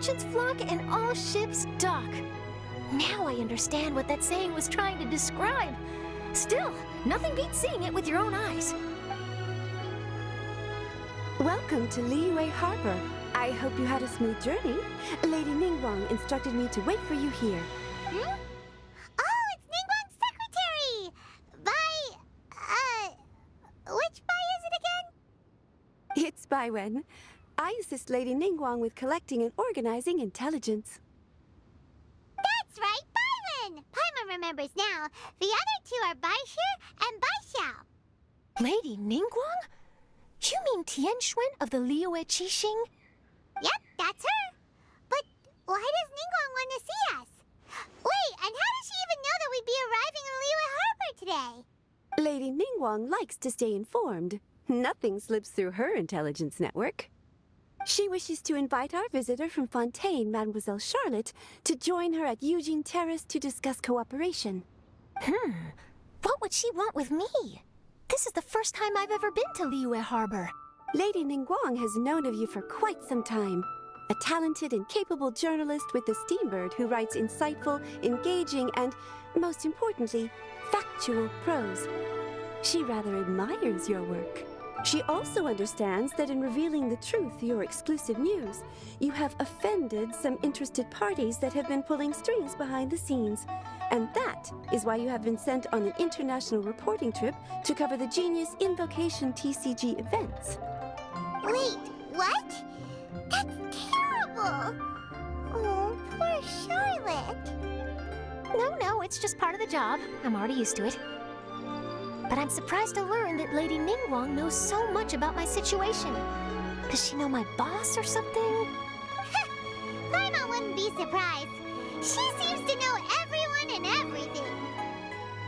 merchants flock and all ships dock. Now I understand what that saying was trying to describe. Still, nothing beats seeing it with your own eyes. Welcome to Liyue Harbor. I hope you had a smooth journey. Lady Ningguang instructed me to wait for you here. Hmm? Oh, it's Ningguang's secretary! Which Bai is it again? It's Baiwen. I assist Lady Ningguang with collecting and organizing intelligence. That's right, Baiwen! Paimon remembers now. The other two are Baishu and Baishao. Lady Ningguang? You mean Tianxuan of the Liyue Qixing? Yep, that's her. But why does Ningguang want to see us? Wait, and how does she even know that we'd be arriving in Liyue Harbor today? Lady Ningguang likes to stay informed. Nothing slips through her intelligence network. She wishes to invite our visitor from Fontaine, Mademoiselle Charlotte, to join her at Eugene Terrace to discuss cooperation. What would she want with me? This is the first time I've ever been to Liyue Harbor. Lady Ningguang has known of you for quite some time. A talented and capable journalist with the Steambird who writes insightful, engaging, and, most importantly, factual prose. She rather admires your work. She also understands that in revealing the truth, your exclusive news, you have offended some interested parties that have been pulling strings behind the scenes. And that is why you have been sent on an international reporting trip to cover the Genius Invocation TCG events. Wait, what? That's terrible! Oh, poor Charlotte. No, it's just part of the job. I'm already used to it. But I'm surprised to learn that Lady Ningguang knows so much about my situation. Does she know my boss or something? Paimon wouldn't be surprised. She seems to know everyone and everything.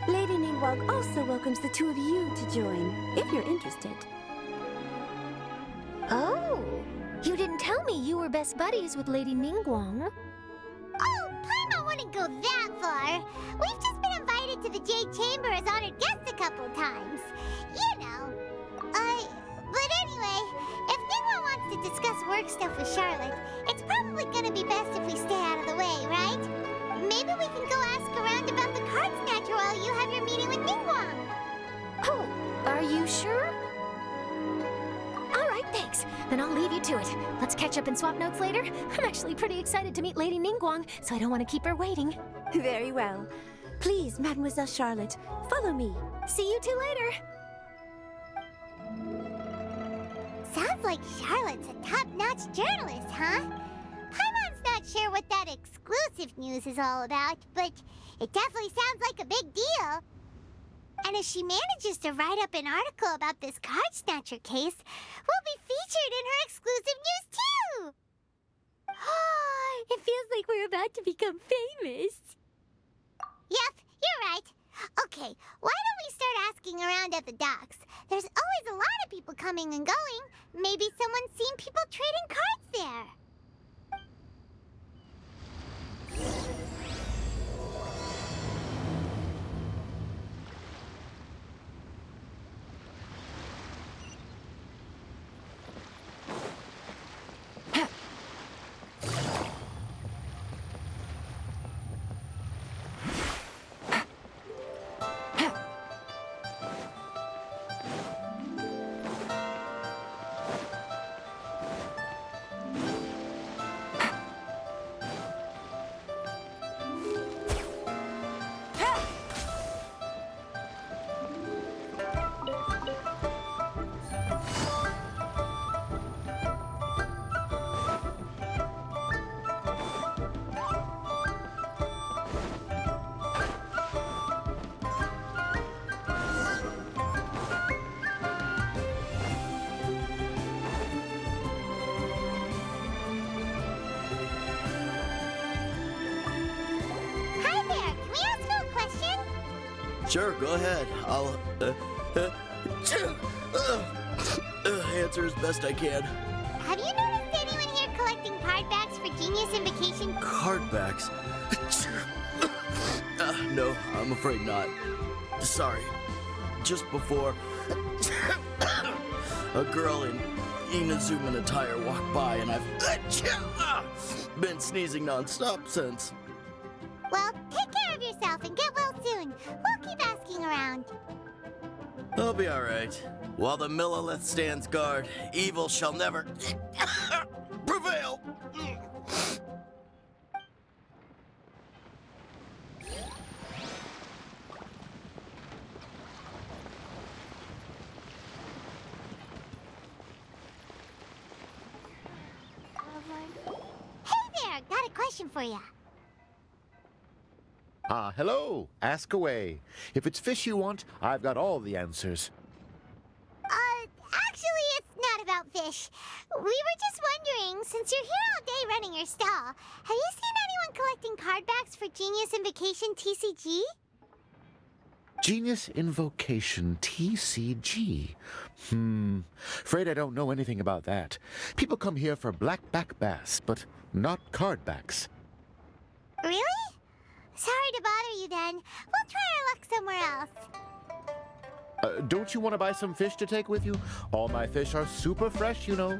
Lady Ningguang also welcomes the two of you to join, if you're interested. Oh, you didn't tell me you were best buddies with Lady Ningguang. Oh, Paimon wouldn't go that far. We've just been invited to the Jade Chamber as honored guests a couple times. You know. But anyway, if Ningguang wants to discuss work stuff with Charlotte, it's probably gonna be best if we stay out of the way, right? Maybe we can go ask around about the card snatcher while you have your meeting with Ningguang. Oh, are you sure? All right, thanks. Then I'll leave you to it. Let's catch up and swap notes later. I'm actually pretty excited to meet Lady Ningguang, so I don't want to keep her waiting. Very well. Please, Mademoiselle Charlotte, follow me. See you two later. Sounds like Charlotte's a top-notch journalist, huh? Paimon's not sure what that exclusive news is all about, but it definitely sounds like a big deal. And if she manages to write up an article about this card snatcher case, we'll be featured in her exclusive news too! It feels like we're about to become famous. Yep, you're right. Okay, why don't we start asking around at the docks? There's always a lot of people coming and going. Maybe someone's seen people trading cards there. Sure, go ahead. I'll answer as best I can. Have you noticed anyone here collecting card backs for Genius Invocation? Card backs? No, I'm afraid not. Sorry. Just before, a girl in Inazuma attire walk by and I've been sneezing non-stop since. Well, take care of yourself and get well soon. We'll keep asking around. I'll be alright. While the Millilith stands guard, evil shall never prevail. Hey there, got a question for you. Hello. Ask away. If it's fish you want, I've got all the answers. Actually, it's not about fish. We were just wondering, since you're here all day running your stall, have you seen anyone collecting card backs for Genius Invocation TCG? Genius Invocation TCG. Afraid I don't know anything about that. People come here for blackback bass, but not card backs. Really? Sorry to bother you then. We'll try our luck somewhere else. Don't you want to buy some fish to take with you? All my fish are super fresh, you know.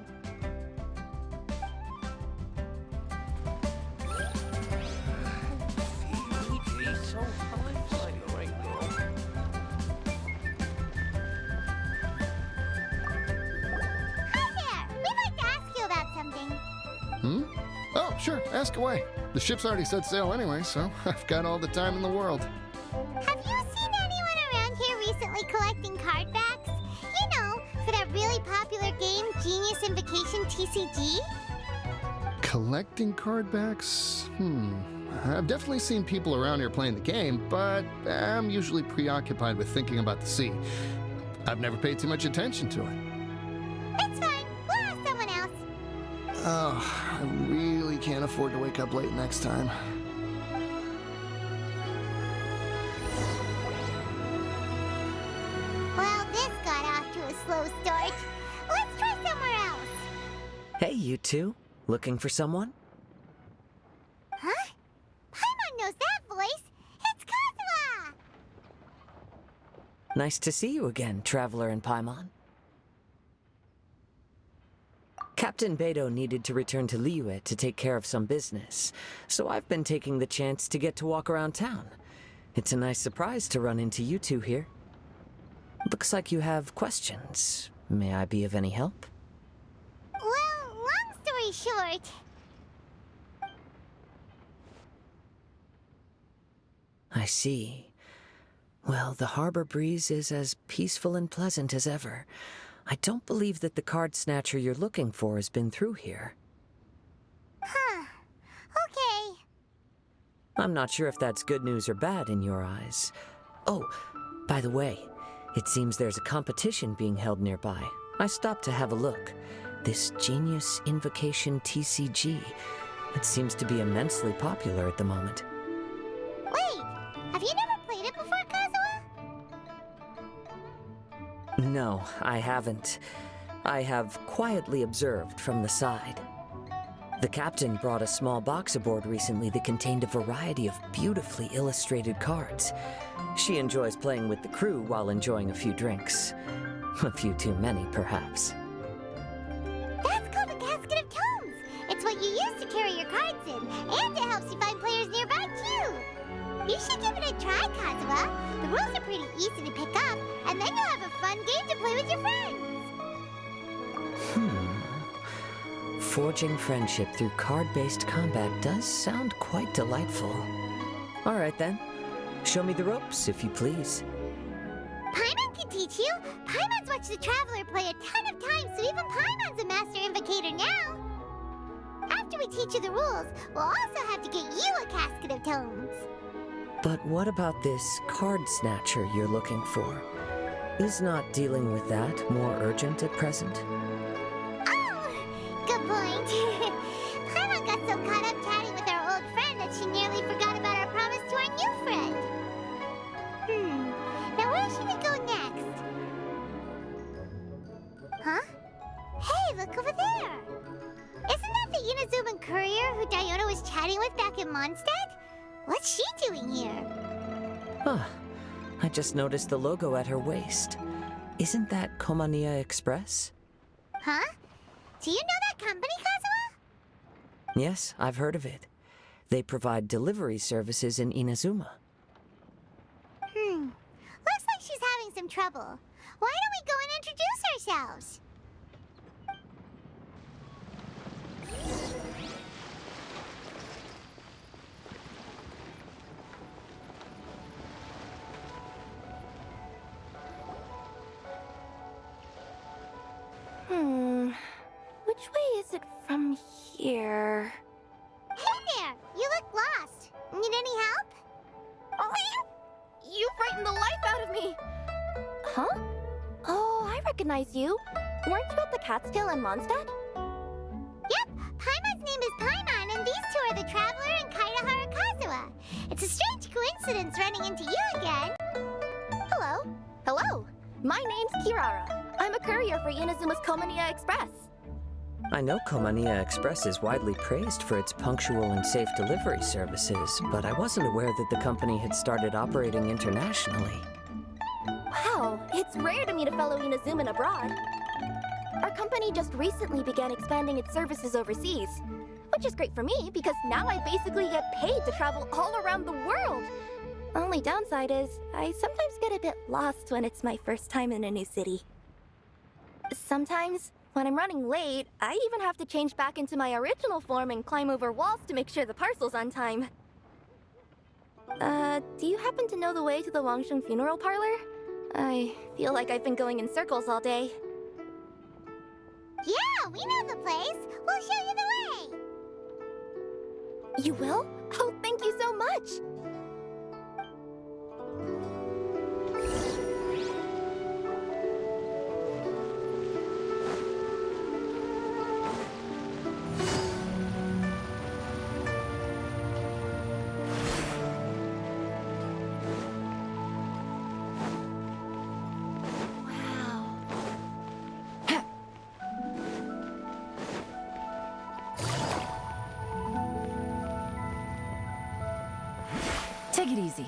Hi there! We'd like to ask you about something. Oh, sure, ask away. The ship's already set sail anyway, so I've got all the time in the world. Have you seen anyone around here recently collecting card backs? You know, for that really popular game, Genius Invocation TCG? Collecting card backs? I've definitely seen people around here playing the game, but I'm usually preoccupied with thinking about the sea. I've never paid too much attention to it. It's fine. We'll ask someone else. Oh, I really can't afford to wake up late next time. Well, this got off to a slow start. Let's try somewhere else. Hey, you two. Looking for someone? Huh? Paimon knows that voice. It's kazuha! Nice to see you again, Traveler and Paimon. Captain Beidou needed to return to Liyue to take care of some business, so I've been taking the chance to get to walk around town. It's a nice surprise to run into you two here. Looks like you have questions. May I be of any help? Well, long story short... I see. Well, the harbor breeze is as peaceful and pleasant as ever. I don't believe that the card snatcher you're looking for has been through here. Huh. Okay. I'm not sure if that's good news or bad in your eyes. Oh, by the way, it seems there's a competition being held nearby. I stopped to have a look. This Genius Invocation TCG. It seems to be immensely popular at the moment. Wait, have you never played it before, Kazuha? No, I haven't. I have quietly observed from the side. The captain brought a small box aboard recently that contained a variety of beautifully illustrated cards. She enjoys playing with the crew while enjoying a few drinks. A few too many, perhaps. That's called a casket of tomes. It's what you use to carry your cards in, and it helps you find players nearby, too. You should give it a try, Kazuha. The rules are pretty easy to pick up, and then you'll have a fun game to play with your friends. Forging friendship through card-based combat does sound quite delightful. All right, then. Show me the ropes, if you please. Paimon can teach you. Paimon's watched the Traveler play a ton of times, so even Paimon's a master invocator now. After we teach you the rules, we'll also have to get you a casket of tomes. But what about this card snatcher you're looking for? Is not dealing with that more urgent at present? Oh, good point. Paimon got so caught up chatting with our old friend that she nearly forgot about our promise to our new friend. Now where should we go next? Huh? Hey, look over there. Isn't that the Inazuman courier who Diona was chatting with back in Mondstadt? What's she doing here? Huh. I just noticed the logo at her waist. Isn't that Komania Express? Huh? Do you know that company, Kazuha? Yes, I've heard of it. They provide delivery services in Inazuma. Looks like she's having some trouble. Why don't we go and introduce ourselves? Which way is it from here? Hey there! You look lost. Need any help? You frightened the life out of me! Huh? Oh, I recognize you. Weren't you at the Cat's Tail in Mondstadt? Yep, Paimon's name is Paimon, and these two are the Traveler and Kaedara Kazuha. It's a strange coincidence running into you again. Hello. Hello. My name's Kirara. I'm a courier for Inazuma's Komaniya Express. I know Komaniya Express is widely praised for its punctual and safe delivery services, but I wasn't aware that the company had started operating internationally. Wow, it's rare to meet a fellow Inazuman abroad. Our company just recently began expanding its services overseas, which is great for me because now I basically get paid to travel all around the world. Only downside is I sometimes get a bit lost when it's my first time in a new city. Sometimes, when I'm running late, I even have to change back into my original form and climb over walls to make sure the parcel's on time. Do you happen to know the way to the Wangsheng funeral parlor? I feel like I've been going in circles all day. Yeah, we know the place. We'll show you the way. You will? Oh, thank you so much! Take it easy.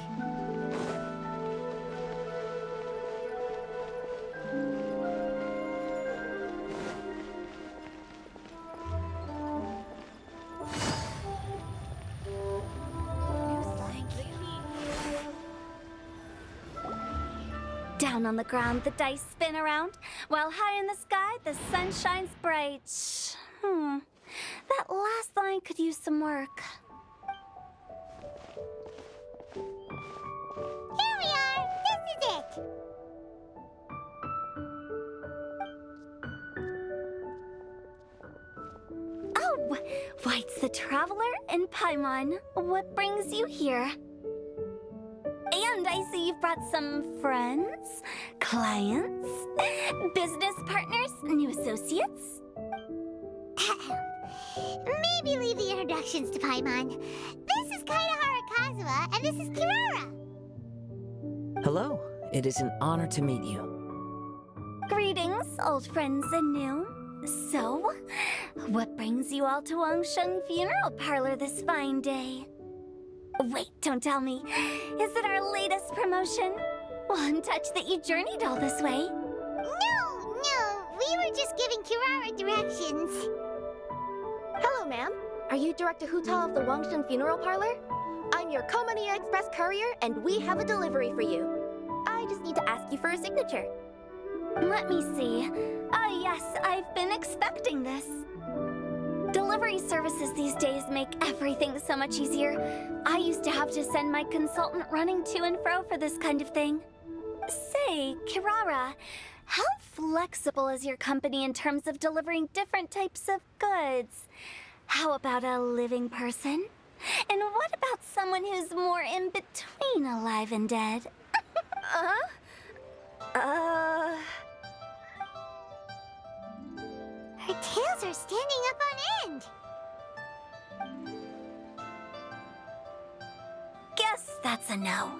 Down on the ground, the dice spin around, while high in the sky, the sun shines bright. That last line could use some work. Here we are. This is it. Oh, White's the Traveler and Paimon. What brings you here? And I see you've brought some friends, clients, business partners, new associates. Maybe leave the introductions to Paimon. This is Kaedara Kazuha, and this is Kirara. Hello, it is an honor to meet you. Greetings, old friends and new. So, what brings you all to Wangsheng Funeral Parlor this fine day? Wait, don't tell me. Is it our latest promotion? Well, I'm touched that you journeyed all this way. No, we were just giving Kirara directions. Hello, ma'am. Are you Director Hutao of the Wangsheng Funeral Parlor? I'm your Komaniya Express courier, and we have a delivery for you. I just need to ask you for a signature. Let me see. Ah, yes, I've been expecting this. Delivery services these days make everything so much easier. I used to have to send my consultant running to and fro for this kind of thing. Say, Kirara, how flexible is your company in terms of delivering different types of goods? How about a living person? And what about someone who's more in between alive and dead? Her tails are standing up on end. Guess that's a no.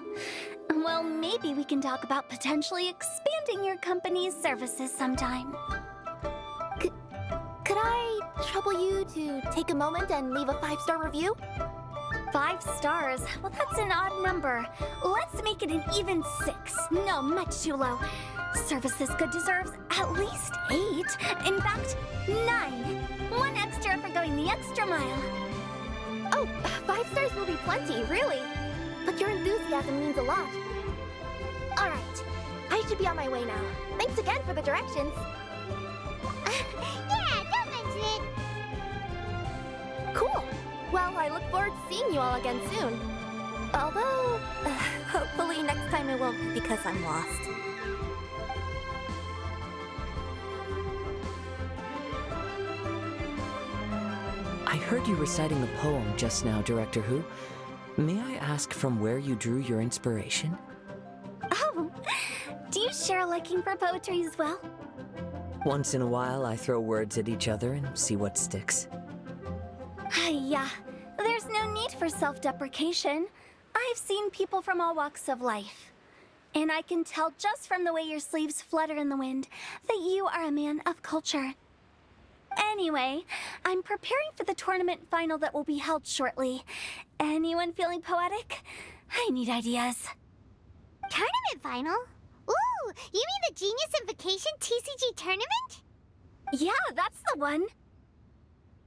Well, maybe we can talk about potentially expanding your company's services sometime. Could I trouble you to take a moment and leave a 5-star review? 5 stars? Well, that's an odd number. Let's make it an even 6. No, much too low. Services could deserve at least 8. In fact, 9. 1 extra for going the extra mile. Oh, 5 stars will be plenty, really. But your enthusiasm means a lot. All right, I should be on my way now. Thanks again for the directions. Yeah, don't mention it. Cool. Well, I look forward to seeing you all again soon. Although, hopefully next time it won't be because I'm lost. I heard you reciting a poem just now, Director Who. May I ask from where you drew your inspiration? Oh, do you share a liking for poetry as well? Once in a while, I throw words at each other and see what sticks. Yeah, there's no need for self-deprecation. I've seen people from all walks of life. And I can tell just from the way your sleeves flutter in the wind that you are a man of culture. Anyway, I'm preparing for the tournament final that will be held shortly. Anyone feeling poetic? I need ideas. Tournament final? Ooh, you mean the Genius Invocation TCG tournament? Yeah, that's the one.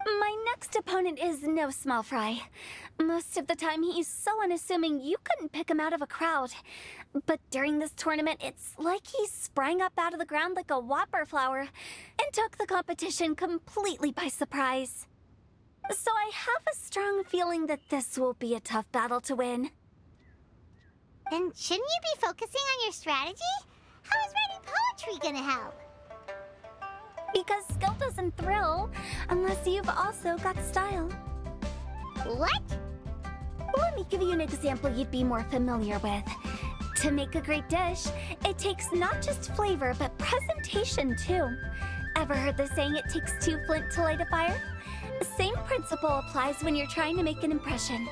My next opponent is no small fry. Most of the time he's so unassuming you couldn't pick him out of a crowd. But during this tournament, it's like he sprang up out of the ground like a whopper flower and took the competition completely by surprise. So I have a strong feeling that this will be a tough battle to win. Then shouldn't you be focusing on your strategy? How is writing poetry gonna help? Because skill doesn't thrill unless you've also got style. What? Let me give you an example you'd be more familiar with. To make a great dish, it takes not just flavor, but presentation too. Ever heard the saying, it takes 2 flint to light a fire? The same principle applies when you're trying to make an impression.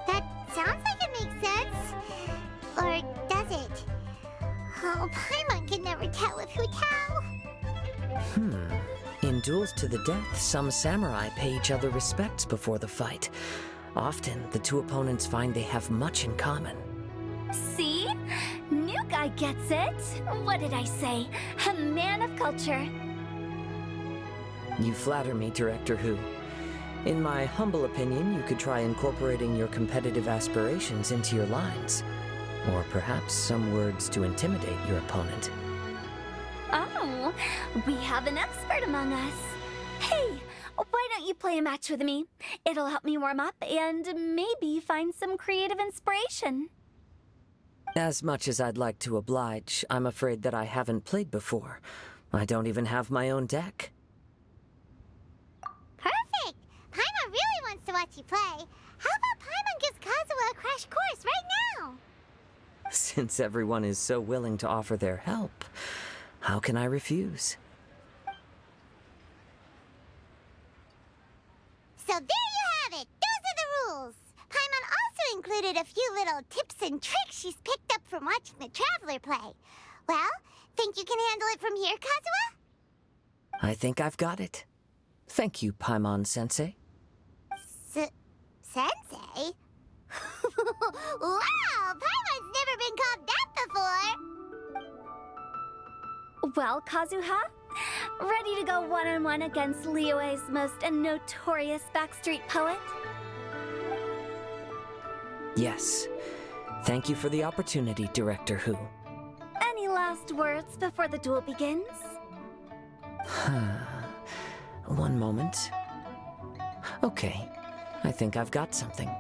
That sounds like it makes sense. Or does it? Oh, Paimon can never tell with hutao. In duels to the death, some samurai pay each other respects before the fight. Often, the two opponents find they have much in common. See? New guy gets it. What did I say? A man of culture. You flatter me, Director Who. In my humble opinion, you could try incorporating your competitive aspirations into your lines. Or perhaps some words to intimidate your opponent. Oh, we have an expert among us. Hey, why don't you play a match with me? It'll help me warm up and maybe find some creative inspiration. As much as I'd like to oblige, I'm afraid that I haven't played before. I don't even have my own deck. Perfect! Paimon really wants to watch you play. How about Paimon gives Kazuha a crash course right now? Since everyone is so willing to offer their help, how can I refuse? So there you have it! Those are the rules! Paimon also included a few little tips and tricks she's picked up from watching the Traveler play. Well, think you can handle it from here, Kazuha? I think I've got it. Thank you, Paimon Sensei. Sensei? Wow! Paimon's never been called that before! Well, Kazuha, ready to go one-on-one against Liyue's most notorious backstreet poet? Yes. Thank you for the opportunity, Director Who. Any last words before the duel begins? One moment. Okay, I think I've got something.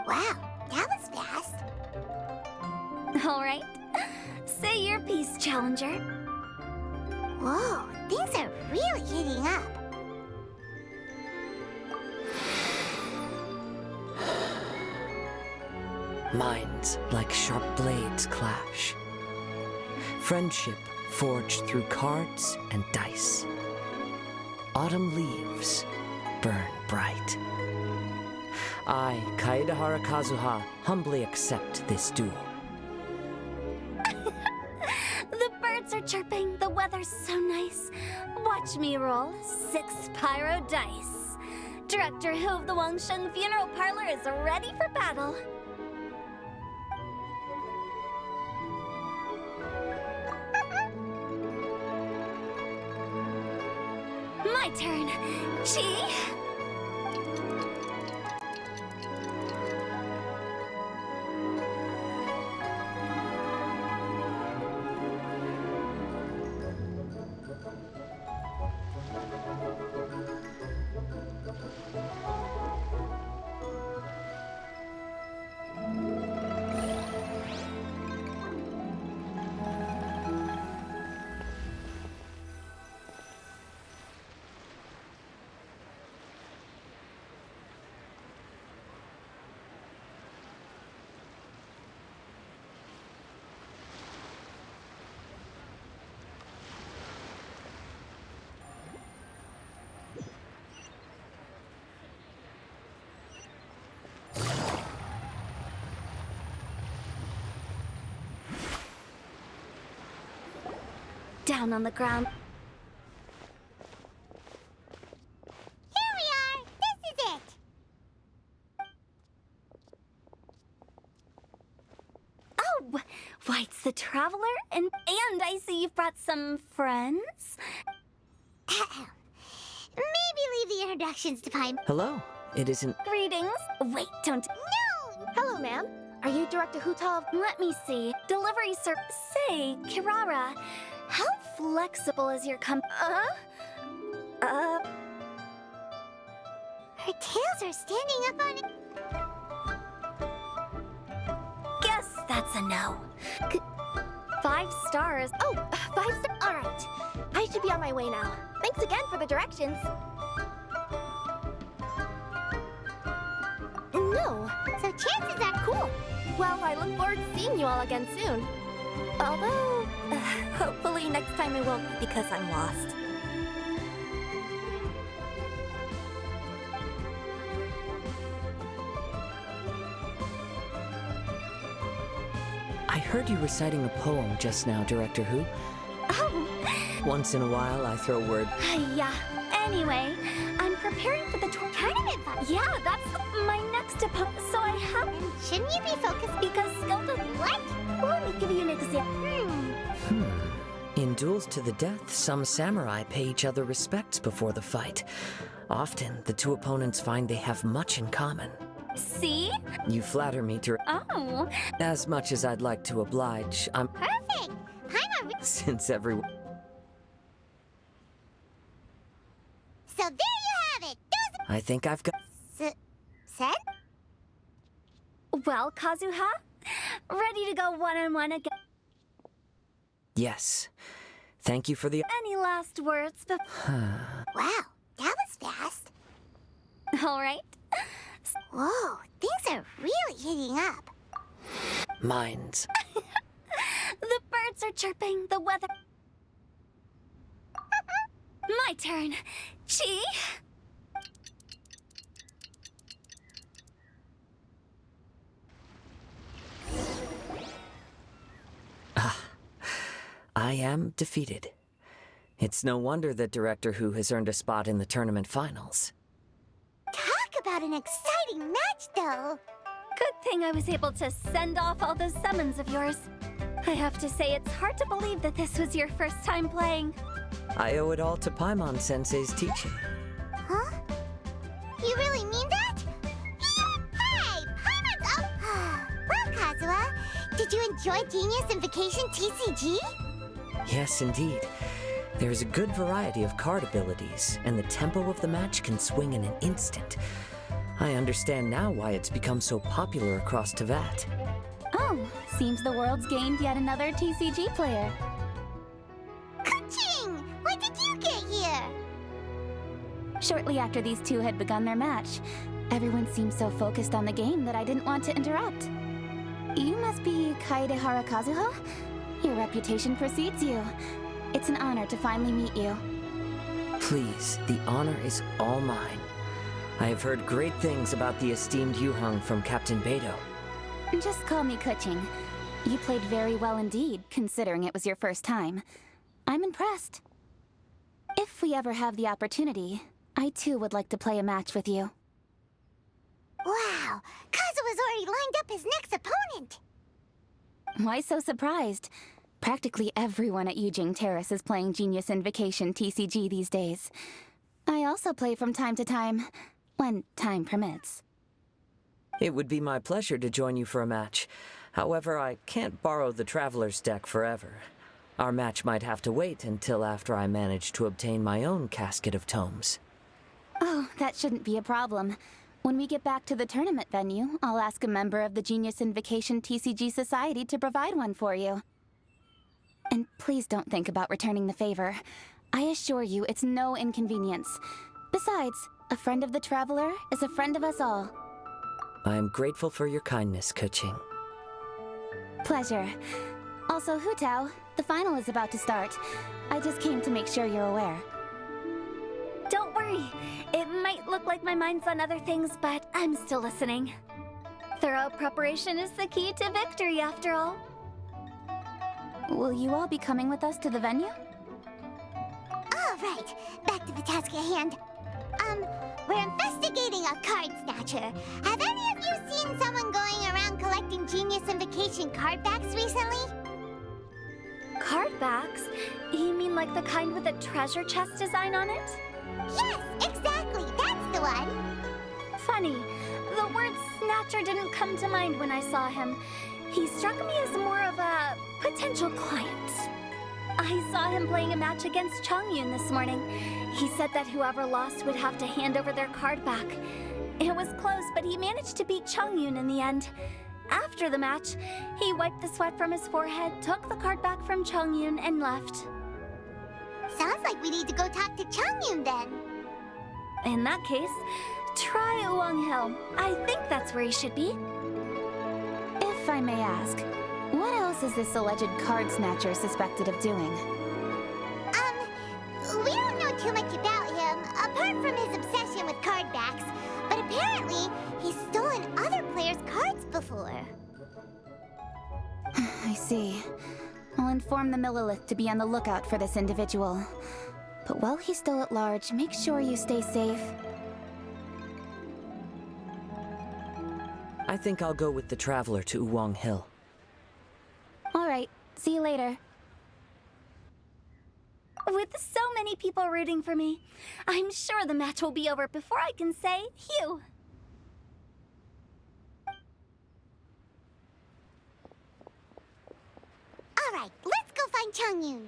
Wow, that was fast. All right. Say your piece, Challenger. Whoa, things are really heating up. Minds like sharp blades clash. Friendship forged through cards and dice. Autumn leaves burn bright. I, Kaedara Kazuha, humbly accept this duel. The birds are chirping, the weather's so nice. Watch me roll 6 pyro dice. Director Who of the Wangsheng Funeral Parlor is ready for battle. My turn. Chi? Down on the ground. Here we are! This is it! Oh, White's the Traveler? And I see you've brought some friends? Maybe leave the introductions to Paimon. Hello. It isn't. Greetings. Wait, don't. No! Hello, ma'am. Are you Director Hutao? Let me see. Delivery sir. Say, Kaedara, how flexible is your Her tails are standing up on it. Guess that's a no. 5 stars. Oh, 5 stars. All right. I should be on my way now. Thanks again for the directions. No. So chances are Cool. Well, I look forward to seeing you all again soon. Although, hopefully next time it won't be because I'm lost. I heard you reciting a poem just now, Director Who. Oh, Once in a while, I throw word. yeah. Anyway, I'm preparing for the tournament. Yeah, that's my next opponent. So I have. And shouldn't you be focused? Because skill does what? Let me give you an example. In duels to the death, some samurai pay each other respects before the fight. Often, the two opponents find they have much in common. See? You flatter me to. Oh, As much as I'd like to oblige, I'm. Perfect! Paimon. Since everyone. So there you have it! Those I think I've got. Sen? well, Kazuha, ready to go one-on-one again. Yes. Thank you for the. Any last words? Wow, that was fast. All right. Whoa, things are really heating up. Minds. The birds are chirping. The weather. My turn. Chi? I am defeated. It's no wonder that Director Who has earned a spot in the tournament finals. Talk about an exciting match, though. Good thing I was able to send off all those summons of yours. I have to say, it's hard to believe that this was your first time playing. I owe it all to Paimon Sensei's teaching. Huh? You really mean that? Hey, Paimon's up! Well, Kazuha, did you enjoy Genius and Vacation TCG? Yes, indeed. There's a good variety of card abilities, and the tempo of the match can swing in an instant. I understand now why it's become so popular across Tevat. Oh, seems the world's gained yet another TCG player. Ka-ching! When did you get here? Shortly after these two had begun their match, everyone seemed so focused on the game that I didn't want to interrupt. You must be Kaedara Kazuha? Your reputation precedes you. It's an honor to finally meet you. Please, the honor is all mine. I have heard great things about the esteemed Yuheng from Captain Beidou. Just call me Kuching. You played very well indeed, considering it was your first time. I'm impressed. If we ever have the opportunity, I too would like to play a match with you. Wow, Kazuha's already lined up his next opponent. Why so surprised? Practically everyone at Yujing Terrace is playing Genius Invocation TCG these days. I also play from time to time, when time permits. It would be my pleasure to join you for a match. However, I can't borrow the Traveler's deck forever. Our match might have to wait until after I manage to obtain my own casket of tomes. Oh, that shouldn't be a problem. When we get back to the tournament venue, I'll ask a member of the Genius Invocation TCG Society to provide one for you. And please don't think about returning the favor. I assure you it's no inconvenience. Besides, a friend of the Traveler is a friend of us all. I am grateful for your kindness, Keqing. Pleasure. Also, hutao, the final is about to start. I just came to make sure you're aware. Don't worry. It might look like my mind's on other things, but I'm still listening. Thorough preparation is the key to victory, after all. Will you all be coming with us to the venue? All right, back to the task at hand. We're investigating a card snatcher. Have any of you seen someone going around collecting Genius Invocation card backs recently? Card backs? You mean like the kind with a treasure chest design on it? Yes, exactly, that's the one. Funny, the word snatcher didn't come to mind when I saw him. He struck me as more of a potential client. I saw him playing a match against Chongyun this morning. He said that whoever lost would have to hand over their card back. It was close, but he managed to beat Chongyun in the end. After the match, he wiped the sweat from his forehead, took the card back from Chongyun, and left. Sounds like we need to go talk to Chongyun then. In that case, try Uwang Hill. I think that's where he should be. If I may ask, what else is this alleged card snatcher suspected of doing? We don't know too much about him, apart from his obsession with card backs. But apparently, he's stolen other players' cards before. I see. I'll inform the Millilith to be on the lookout for this individual. But while he's still at large, make sure you stay safe. I think I'll go with the Traveler to Uwang Hill. All right, see you later. With so many people rooting for me, I'm sure the match will be over before I can say phew. All right, let's go find Chongyun.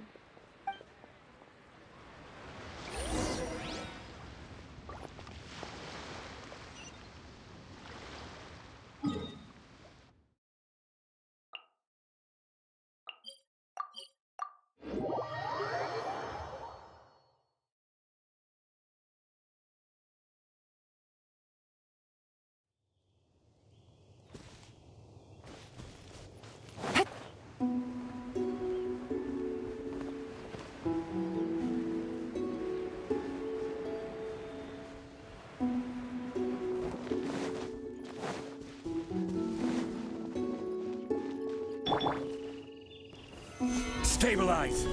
Stabilize!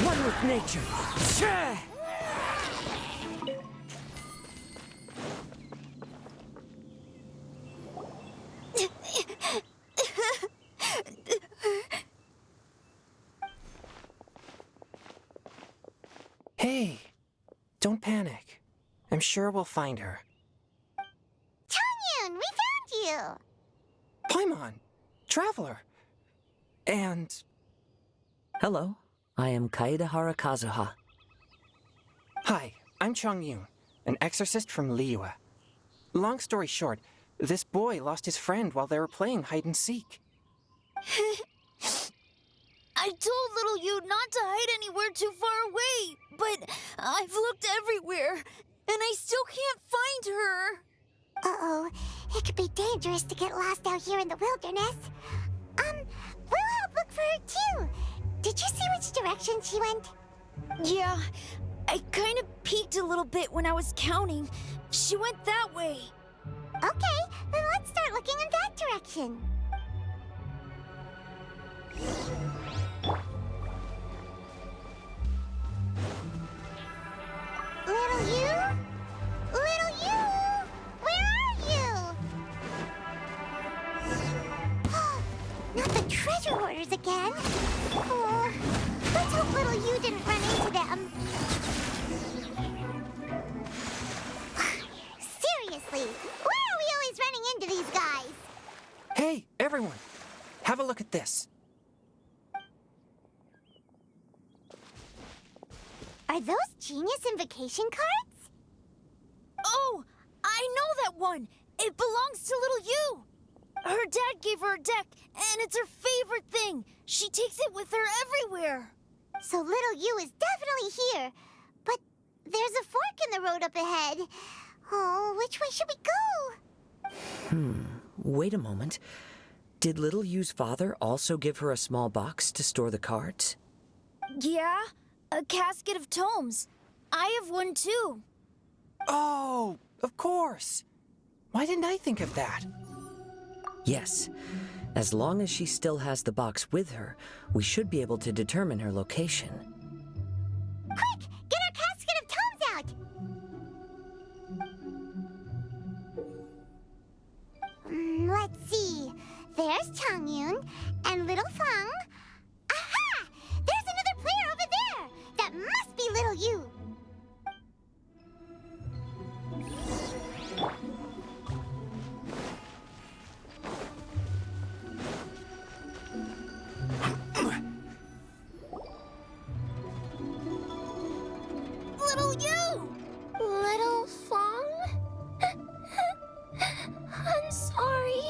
One with nature! Shah! Hey, don't panic. I'm sure we'll find her. Chongyun, we found you! Paimon, Traveler, and... Hello, I am Kaedara Kazuha. Hi, I'm Chongyun, an exorcist from Liyue. Long story short, this boy lost his friend while they were playing hide-and-seek. I told little you not to hide anywhere too far away, but I've looked everywhere, and I still can't find her. Uh-oh, it could be dangerous to get lost out here in the wilderness. We'll help look for her too. Did you see which direction she went? Yeah, I kind of peeked a little bit when I was counting. She went that way. Okay, then let's start looking in that direction. Little you? Little you? Where are you? Not the treasure hoarder starters again. Oh, let's hope little you didn't run into them. Seriously, why are we always running into these guys? Hey, everyone! Have a look at this. Are those Genius Invocation cards? Oh, I know that one! It belongs to little you! Her dad gave her a deck, and it's her favorite thing. She takes it with her everywhere. So little you is definitely here. But there's a fork in the road up ahead. Oh, which way should we go? Wait a moment. Did Little Yu's father also give her a small box to store the cards? Yeah, a casket of tomes. I have one too. Oh, of course. Why didn't I think of that? Yes. As long as she still has the box with her, we should be able to determine her location. Quick, get our casket of tomes out! Let's see. There's Changyun and Little Fang. Aha! There's another player over there! That must be Little You. Little you! Little Fang? I'm sorry.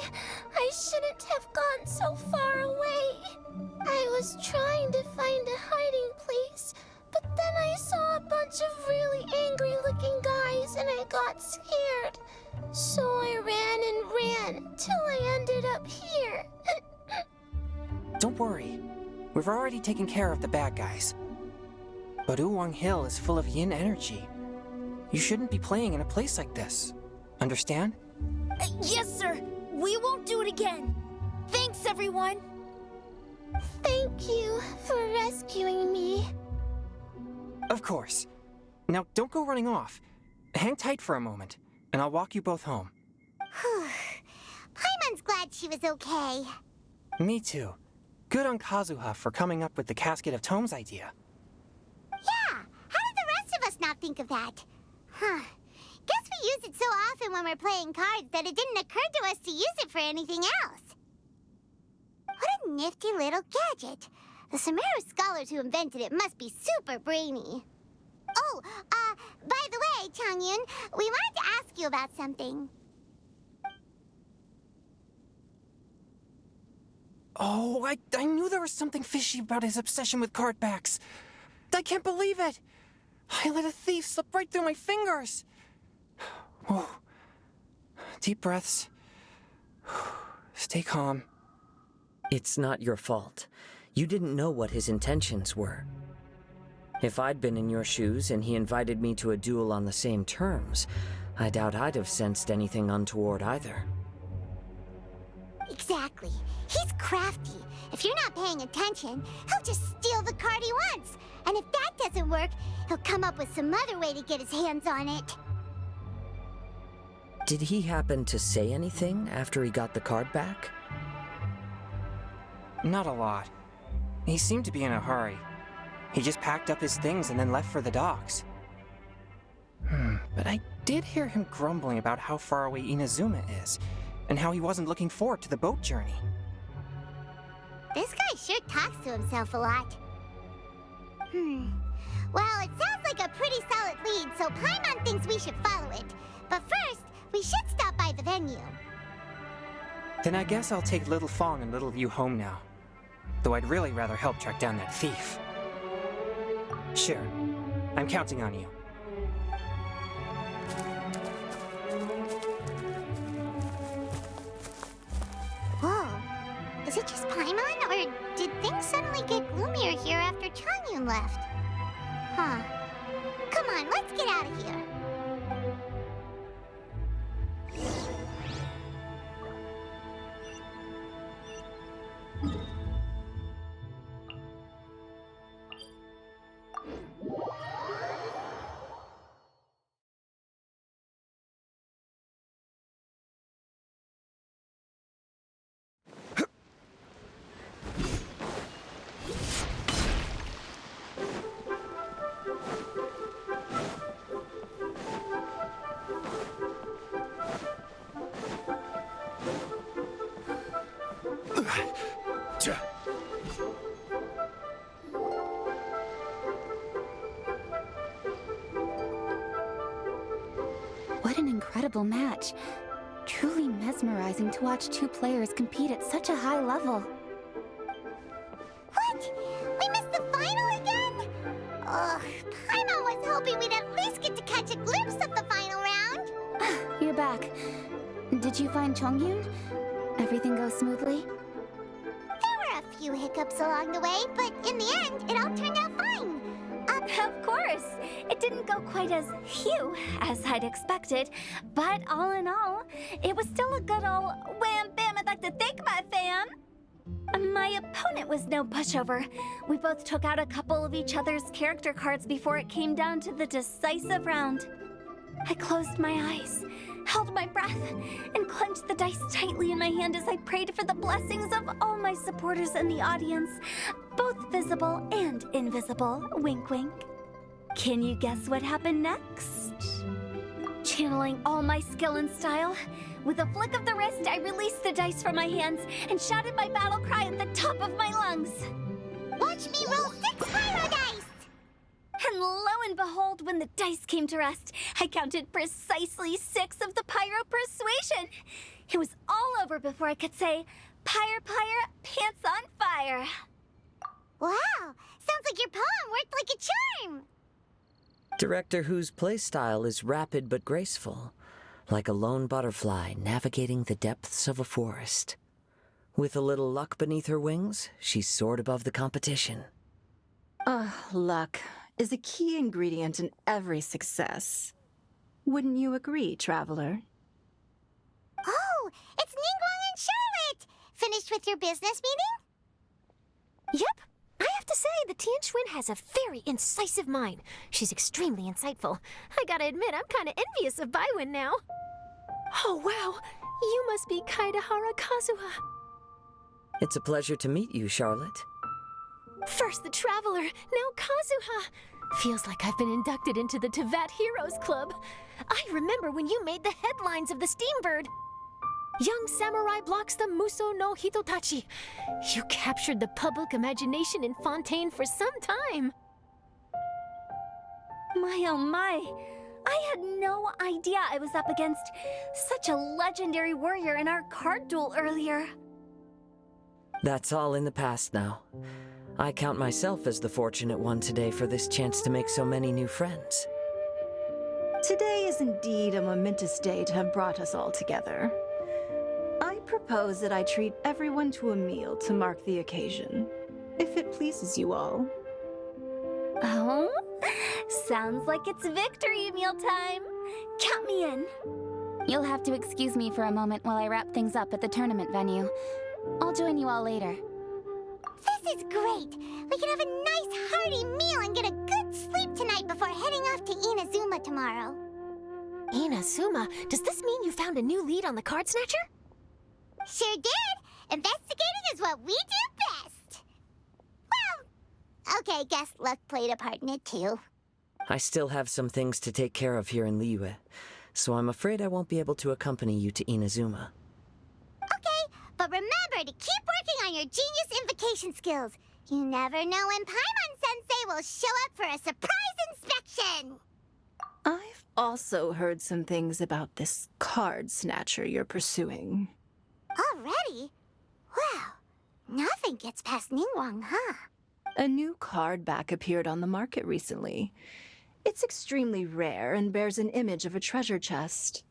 I shouldn't have gone so far away. I was trying to find a hiding place, but then I saw a bunch of really angry-looking guys and I got scared. So I ran and ran till I ended up here. Don't worry. We've already taken care of the bad guys. But Uwang Hill is full of yin energy. You shouldn't be playing in a place like this. Understand? Yes, sir. We won't do it again. Thanks, everyone. Thank you for rescuing me. Of course. Now, don't go running off. Hang tight for a moment, and I'll walk you both home. Paimon's glad she was okay. Me too. Good on Kazuha for coming up with the Casket of Tomes idea. Yeah, how did the rest of us not think of that? Huh. Guess we use it so often when we're playing cards that it didn't occur to us to use it for anything else. What a nifty little gadget. The Sumeru scholars who invented it must be super brainy. Oh, by the way, Changyun, we wanted to ask you about something. Oh, I knew there was something fishy about his obsession with card backs. I can't believe it. I let a thief slip right through my fingers. Oh, deep breaths. Stay calm. It's not your fault. You didn't know what his intentions were. If I'd been in your shoes and he invited me to a duel on the same terms, I doubt I'd have sensed anything untoward either. Exactly. He's crafty. If you're not paying attention, he'll just steal the card he wants. And if that doesn't work, he'll come up with some other way to get his hands on it. Did he happen to say anything after he got the card back? Not a lot. He seemed to be in a hurry. He just packed up his things and then left for the docks. But I did hear him grumbling about how far away Inazuma is, and how he wasn't looking forward to the boat journey. This guy sure talks to himself a lot. Well, it sounds like a pretty solid lead, so Paimon thinks we should follow it. But first, we should stop by the venue. Then I guess I'll take Little Fong and Little Yu home now. Though I'd really rather help track down that thief. Sure. I'm counting on you. Whoa. Is it just Paimon, or did things suddenly get gloomier here after Changyun left? Huh. Come on, let's get out of here. an incredible match. Truly mesmerizing to watch two players compete at such a high level. What? We missed the final again? Ugh, Paimon was hoping we'd at least get to catch a glimpse of the final round. You're back. Did you find Chongyun? Everything goes smoothly? There were a few hiccups along the way, but in the end, it all turned out fine. Of course! It didn't go quite as phew as I'd expected, but all in all, it was still a good ol' wham bam I'd like to thank my fam! My opponent was no pushover. We both took out a couple of each other's character cards before it came down to the decisive round. I closed my eyes, held my breath, and clenched the dice tightly in my hand as I prayed for the blessings of all my supporters in the audience, both visible and invisible. Wink, wink. Can you guess what happened next? Channeling all my skill and style, with a flick of the wrist, I released the dice from my hands and shouted my battle cry at the top of my lungs. Watch me roll 6 pyro dice! And lo and behold, when the dice came to rest, I counted precisely 6 of the pyro persuasion. It was all over before I could say, "Pyre, pyre, pants on fire." Wow, sounds like your poem worked like a charm! Director Who's playstyle is rapid but graceful, like a lone butterfly navigating the depths of a forest. With a little luck beneath her wings, she soared above the competition. Luck is a key ingredient in every success. Wouldn't you agree, Traveler? Oh, it's Ningguang and Charlotte! Finished with your business meeting? Yep. I have to say, the Tianquan has a very incisive mind. She's extremely insightful. I gotta admit, I'm kinda envious of Baiwen now. Oh, wow. You must be Kaedara Kazuha. It's a pleasure to meet you, Charlotte. First the Traveler, now Kazuha. Feels like I've been inducted into the Tevat Heroes Club. I remember when you made the headlines of the Steambird. Young samurai blocks the Muso no Hitotachi. You captured the public imagination in Fontaine for some time. My oh my, I had no idea I was up against such a legendary warrior in our card duel earlier. That's all in the past now. I count myself as the fortunate one today for this chance to make so many new friends. Today is indeed a momentous day to have brought us all together. I propose that I treat everyone to a meal to mark the occasion, if it pleases you all. Oh? Sounds like it's victory meal time. Count me in. You'll have to excuse me for a moment while I wrap things up at the tournament venue. I'll join you all later. This is great! We can have a nice hearty meal and get a good sleep tonight before heading off to Inazuma tomorrow. Inazuma? Does this mean you found a new lead on the Card Snatcher? Sure did! Investigating is what we do best! Well, okay, guess luck played a part in it too. I still have some things to take care of here in Liyue, so I'm afraid I won't be able to accompany you to Inazuma. Okay, but remember to keep working on your genius invocation skills. You never know when Paimon Sensei will show up for a surprise inspection! I've also heard some things about this card snatcher you're pursuing. Already? Wow, nothing gets past Ningguang, huh? A new card back appeared on the market recently. It's extremely rare and bears an image of a treasure chest.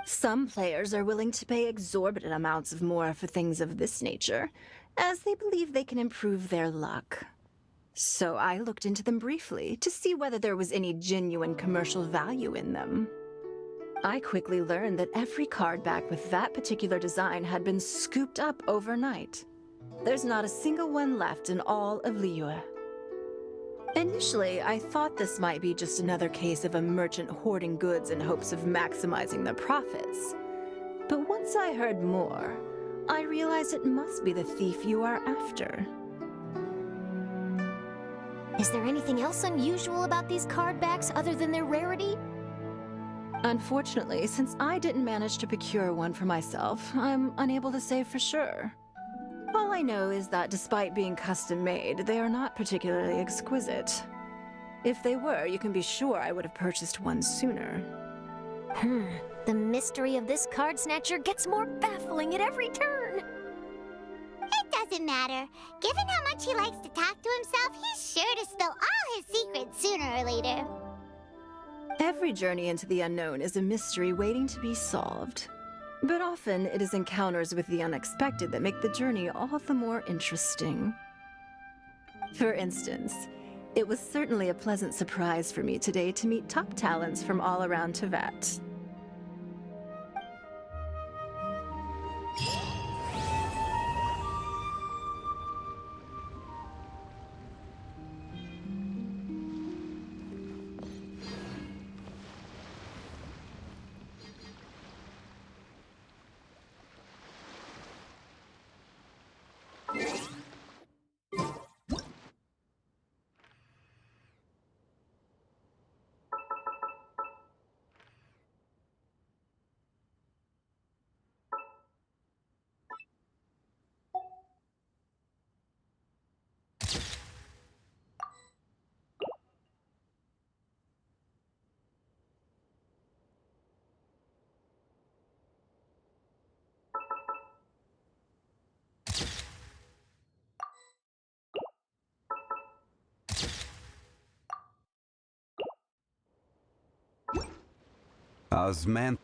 Some players are willing to pay exorbitant amounts of more for things of this nature, as they believe they can improve their luck. So I looked into them briefly to see whether there was any genuine commercial value in them. I quickly learned that every card back with that particular design had been scooped up overnight. There's not a single one left in all of Liyue. Initially, I thought this might be just another case of a merchant hoarding goods in hopes of maximizing their profits. But once I heard more, I realized it must be the thief you are after. Is there anything else unusual about these card backs other than their rarity? Unfortunately, since I didn't manage to procure one for myself, I'm unable to say for sure. All I know is that despite being custom-made, they are not particularly exquisite. If they were, you can be sure I would have purchased one sooner. The mystery of this card snatcher gets more baffling at every turn. It doesn't matter. Given how much he likes to talk to himself, he's sure to spill all his secrets sooner or later. Every journey into the unknown is a mystery waiting to be solved. But often it is encounters with the unexpected that make the journey all the more interesting. For instance, it was certainly a pleasant surprise for me today to meet top talents from all around Teyvat. Osman.